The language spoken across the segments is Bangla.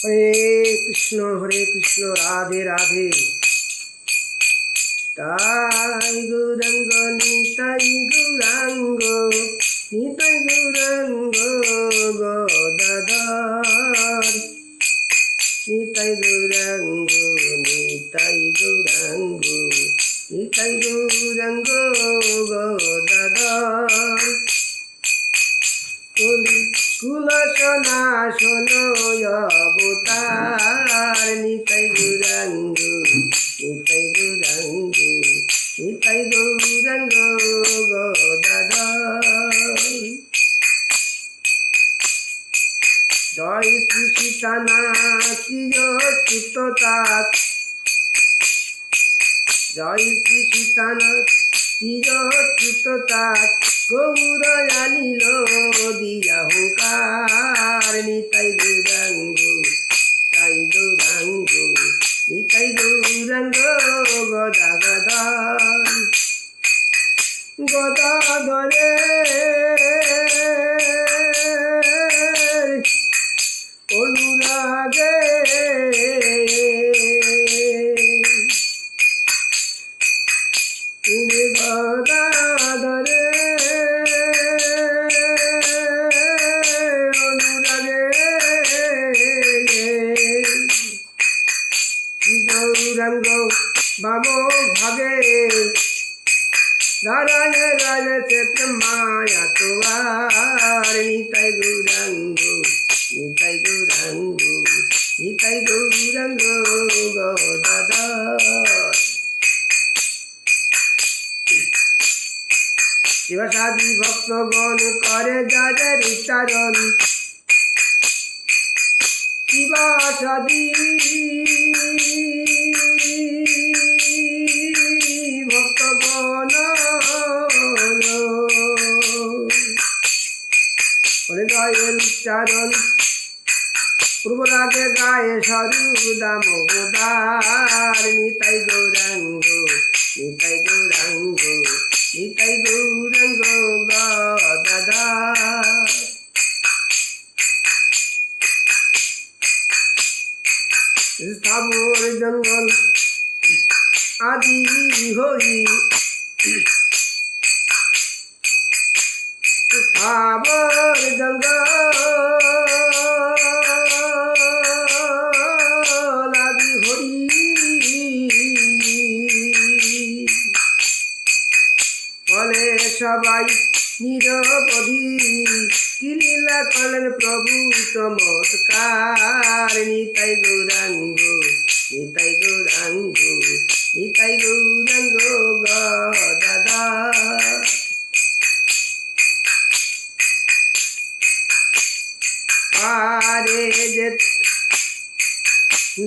হরে কৃষ্ণ রাধে রাধে। তাই গৌরাঙ্গ নিতাই গৌরাঙ্গ, নিতাই গৌরাঙ্গ গদাধর, নিতাই গৌরাঙ্গ, নিতাই গৌরাঙ্গ, নিতাই গৌরাঙ্গ গদাধর। কুলসনা শোনো অবতার, নিতাই গৌরাঙ্গ, নিতাই গৌরাঙ্গ, নিতাই গৌরাঙ্গ গদাধর। জয় শ্রী সীতানাথ চিরচ্যুততাত, জয় শ্রী সীতানাথ চিরচ্যুততাত, গৌর আনিল দিয়া হুঙ্কার, নিতাই গৌরাঙ্গ, তাই গৌরাঙ্গ, নিতাই গৌরাঙ্গ গদাধর। গদাধরে অনুরাগে গদাধরে অনুরাগে গৌরাঙ্গ বাম ভাগে দাঁড়ায় রাজে মায়া তোমার, নিতাই গৌরাঙ্গ, নিতাই গৌরাঙ্গ, নিতাই গৌরাঙ্গ গদাধর। শিবসাদী ভক্তগণ করে যাদের চারণ, শিবসাদী ভক্তগণ করে গায়ের উচ্চারণ, পূর্বরাগে গায়ে সরুদাম গোদার, নিতাই গৌরাঙ্গ, নিতাই গৌরাঙ্গ, নিতাই গৌরাঙ্গ গদাধর। স্থাবর জঙ্গল আদি হই, স্থাবর জঙ্গল আদি হই, বলে সবাই নিরবধি, কি লীলা করলেন প্রভু চমৎকার, নিতাই গৌরাঙ্গ, নিতাই গৌরাঙ্গ, নিতাই গৌরাঙ্গ গদাধর।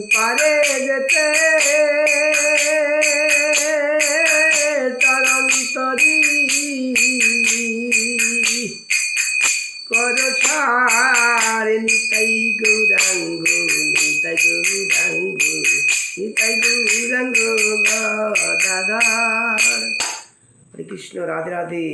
পারে যেতে চরন্তরি কর ছাড়, নিতাই গৌরাঙ্গ, নিতাই গৌরাঙ্গ, নিতাই গৌরাঙ্গ গদাধর। হরে কৃষ্ণ রাধে রাধে।